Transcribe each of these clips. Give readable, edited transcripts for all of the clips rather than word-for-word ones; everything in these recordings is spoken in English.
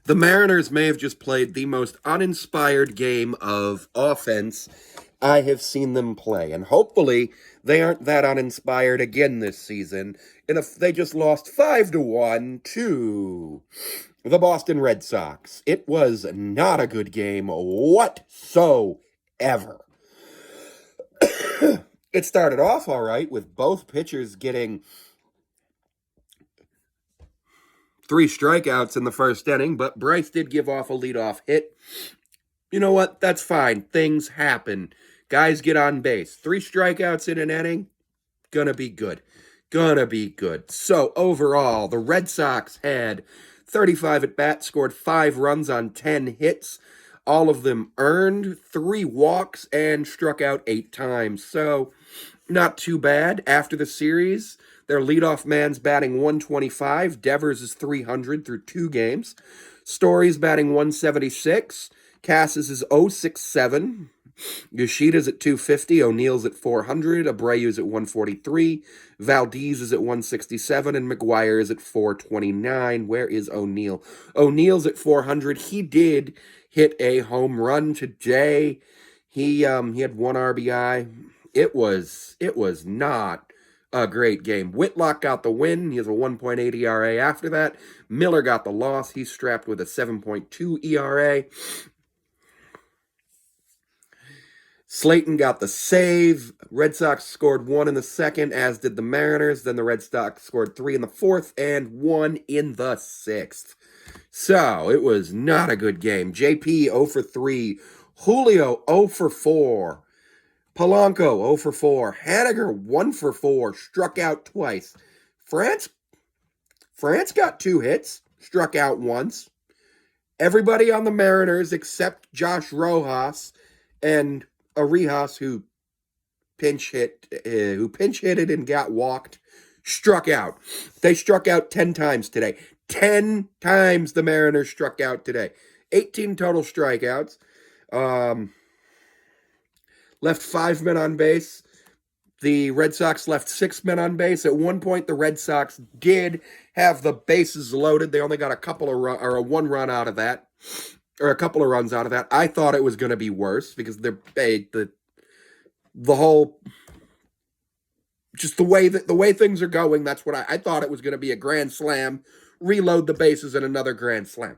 The Mariners may have just played the most uninspired game of offense I have seen them play. And hopefully they aren't that uninspired again this season. And if they just lost 5-1 to the Boston Red Sox. It was not a good game whatsoever. It started off all right with both pitchers getting 3 strikeouts in the first inning, but Bryce did give off a leadoff hit. You know what? That's fine. Things happen. Guys get on base. 3 strikeouts in an inning, gonna be good. Gonna be good. So overall, the Red Sox had 35 at bats, scored 5 runs on 10 hits. All of them earned 3 walks and struck out 8 times. So not too bad. After the series, their leadoff man's batting 125. Devers is 300 through 2 games. Story's batting 176. Cassis is 067. Yoshida's at 250, O'Neill's at 400, Abreu's at 143, Valdez is at 167, and McGuire is at 429. Where is O'Neill? O'Neill's at 400. He did hit a home run today. He had 1 RBI. It was not a great game. Whitlock got the win. He has a 1.8 ERA after that. Miller got the loss. He's strapped with a 7.2 ERA. Slayton got the save. Red Sox scored 1 in the second, as did the Mariners. Then the Red Sox scored 3 in the fourth and 1 in the sixth. So it was not a good game. JP 0 for 3. Julio 0 for 4. Polanco 0 for 4. Haniger 1 for 4. Struck out twice. France got 2 hits. Struck out once. Everybody on the Mariners except Josh Rojas and Arijas, who pinch hit it and got walked, struck out. They struck out 10 times today. 10 times the Mariners struck out today. 18 total strikeouts. Left 5 men on base. The Red Sox left 6 men on base. At one point, the Red Sox did have the bases loaded. They only got a 1 run out of that. Or a couple of runs out of that. I thought it was going to be worse because the whole, just the way things are going. That's what I thought it was going to be, a grand slam, reload the bases, and another grand slam.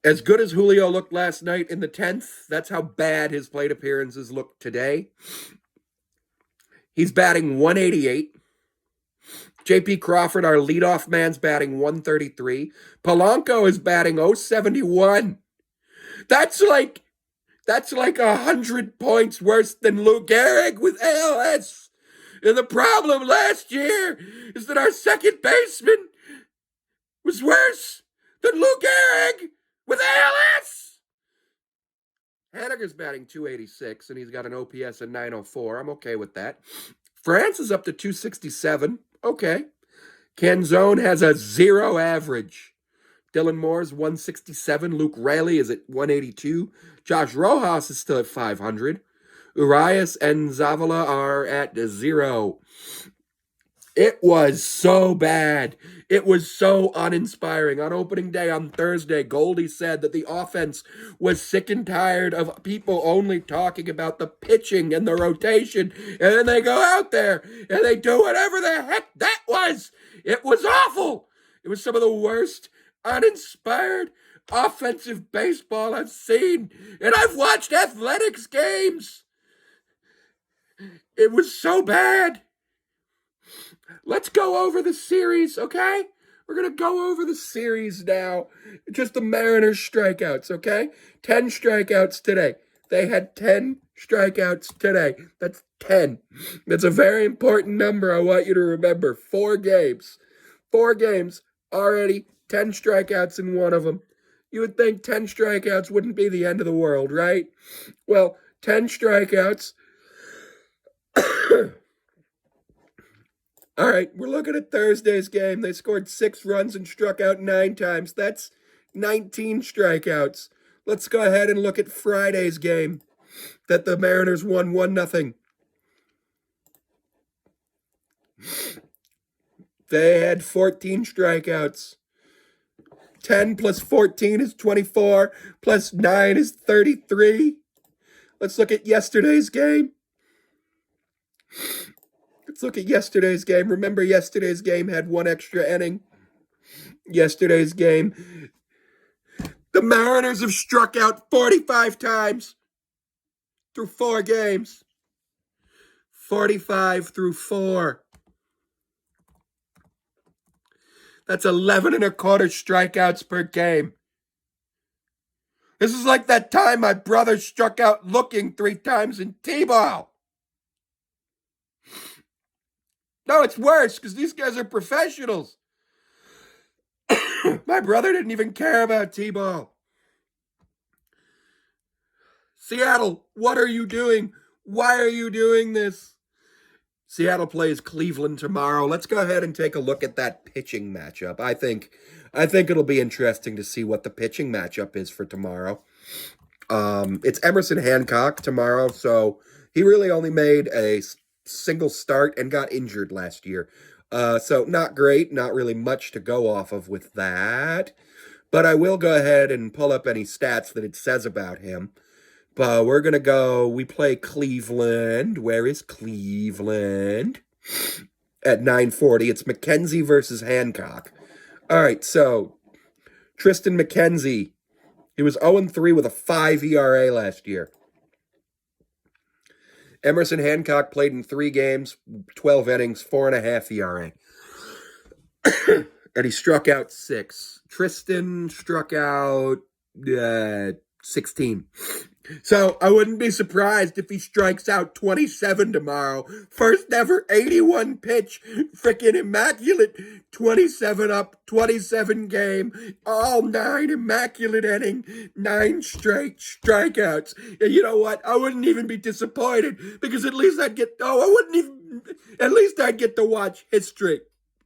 As good as Julio looked last night in the 10th, that's how bad his plate appearances look today. He's batting 188. J.P. Crawford, our leadoff man's batting 133. Polanco is batting 071. That's like 100 points worse than Lou Gehrig with ALS. And the problem last year is that our second baseman was worse than Lou Gehrig with ALS. Haniger's batting 286, and he's got an OPS of 904. I'm okay with that. France is up to 267. Okay. Canzone has a 0 average. Dylan Moore's 167. Luke Raley is at 182. Josh Rojas is still at 500. Urias and Zavala are at 0. It was so bad. It was so uninspiring. On opening day on Thursday, Goldie said that the offense was sick and tired of people only talking about the pitching and the rotation. And then they go out there and they do whatever the heck that was. It was awful. It was some of the worst uninspired offensive baseball I've seen. And I've watched athletics games. It was so bad. Let's go over the series, okay? We're going to go over the series now. Just the Mariners strikeouts, okay? 10 strikeouts today. They had 10 strikeouts today. That's 10. That's a very important number I want you to remember. 4 games. 4 games, already 10 strikeouts in one of them. You would think 10 strikeouts wouldn't be the end of the world, right? Well, 10 strikeouts. All right, we're looking at Thursday's game. They scored 6 runs and struck out 9 times. That's 19 strikeouts. Let's go ahead and look at Friday's game that the Mariners won 1-0. They had 14 strikeouts. 10 plus 14 is 24, plus 9 is 33. Let's look at yesterday's game. Remember, yesterday's game had one extra inning. Yesterday's game, the Mariners have struck out 45 times through 4 games. 45 through 4. That's 11 and a quarter strikeouts per game. This is like that time my brother struck out looking 3 times in T-ball. No, it's worse because these guys are professionals. My brother didn't even care about T-ball. Seattle, what are you doing? Why are you doing this? Seattle plays Cleveland tomorrow. Let's go ahead and take a look at that pitching matchup. I think it'll be interesting to see what the pitching matchup is for tomorrow. It's Emerson Hancock tomorrow, so he really only made a single start and got injured last year. So not great, not really much to go off of with that. But I will go ahead and pull up any stats that it says about him. But we're going to go, we play Cleveland. Where is Cleveland? At 9:40. It's McKenzie versus Hancock. All right, so Tristan McKenzie, he was 0-3 with a 5 ERA last year. Emerson Hancock played in 3 games, 12 innings, 4.5 ERA. And he struck out 6. Tristan struck out 16. So I wouldn't be surprised if he strikes out 27 tomorrow. First ever 81 pitch, freaking immaculate 27 up, 27 game, all 9 immaculate inning, 9 straight strikeouts. And you know what? I wouldn't even be disappointed because at least I'd get to watch history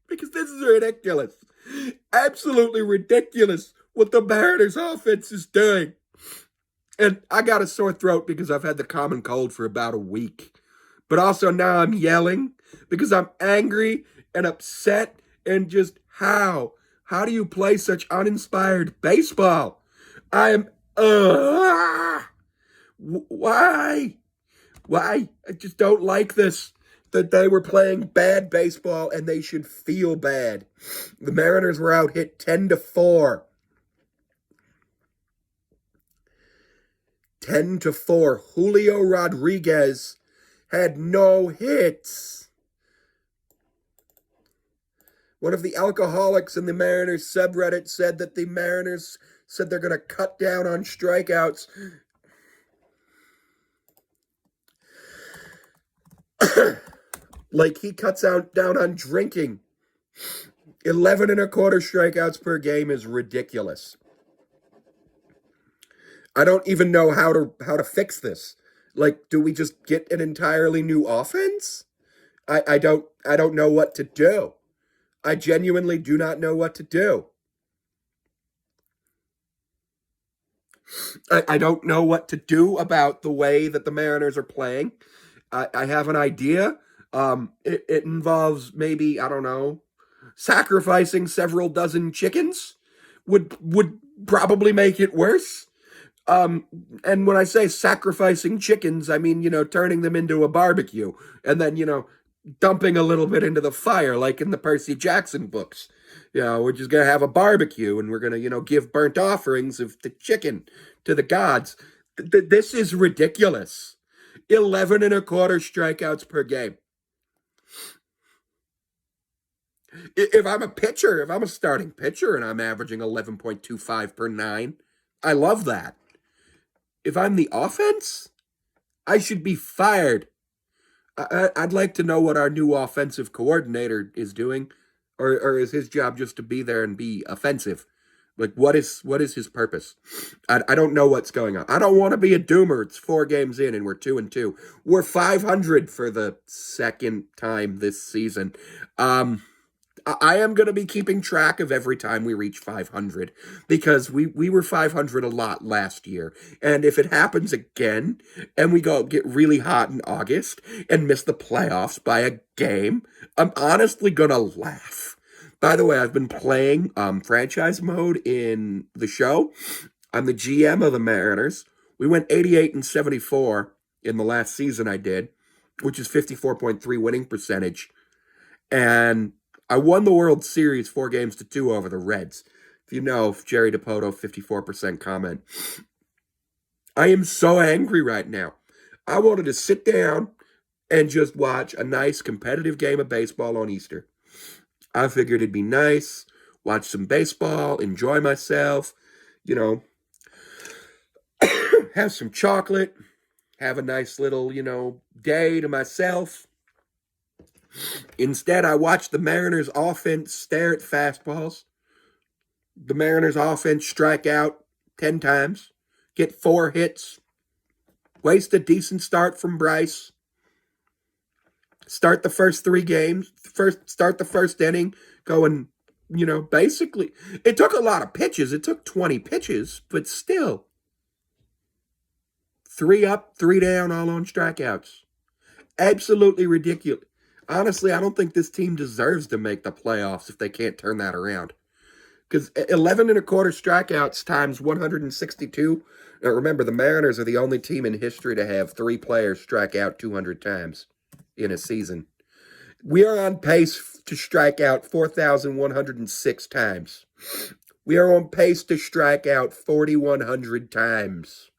because this is ridiculous. Absolutely ridiculous what the Mariners offense is doing. And I got a sore throat because I've had the common cold for about a week. But also now I'm yelling because I'm angry and upset and just how? How do you play such uninspired baseball? I am, why? Why? I just don't like this. That they were playing bad baseball and they should feel bad. The Mariners were out hit 10-4. 10-4. Julio Rodriguez had no hits. One of the alcoholics in the Mariners subreddit said that the Mariners said they're going to cut down on strikeouts. Like he cuts down on drinking. 11 and a quarter strikeouts per game is ridiculous. I don't even know how to fix this. Like, do we just get an entirely new offense? I don't know what to do. I genuinely do not know what to do. I don't know what to do about the way that the Mariners are playing. I have an idea. It involves maybe, I don't know, sacrificing several dozen chickens would probably make it worse. And when I say sacrificing chickens, I mean, turning them into a barbecue and then, dumping a little bit into the fire, like in the Percy Jackson books. We're just going to have a barbecue and we're going to, give burnt offerings of the chicken to the gods. This is ridiculous. 11 and a quarter strikeouts per game. If I'm a starting pitcher and I'm averaging 11.25 per 9, I love that. If I'm the offense, I should be fired. I'd like to know what our new offensive coordinator is doing, or is his job just to be there and be offensive? Like, what is his purpose? I don't know what's going on. I don't want to be a doomer. It's 4 games in and we're 2-2. We're 500 for the second time this season. I am going to be keeping track of every time we reach 500 because we were 500 a lot last year. And if it happens again and we get really hot in August and miss the playoffs by a game, I'm honestly going to laugh. By the way, I've been playing franchise mode in the show. I'm the GM of the Mariners. We went 88-74 in the last season I did, which is 54.3 winning percentage. And I won the World Series 4-2 over the Reds. If you know, Jerry DePoto, 54% comment. I am so angry right now. I wanted to sit down and just watch a nice competitive game of baseball on Easter. I figured it'd be nice, watch some baseball, enjoy myself, you know, have some chocolate, have a nice little, day to myself. Instead, I watched the Mariners offense stare at fastballs. The Mariners offense strike out 10 times, get 4 hits, waste a decent start from Bryce. Start the first 3 games, start the first inning going, basically. It took a lot of pitches. It took 20 pitches, but still. 3 up, 3 down, all on strikeouts. Absolutely ridiculous. Honestly, I don't think this team deserves to make the playoffs if they can't turn that around. Because 11 and a quarter strikeouts times 162. Now remember, the Mariners are the only team in history to have 3 players strike out 200 times in a season. We are on pace to strike out 4,106 times. We are on pace to strike out 4,100 times.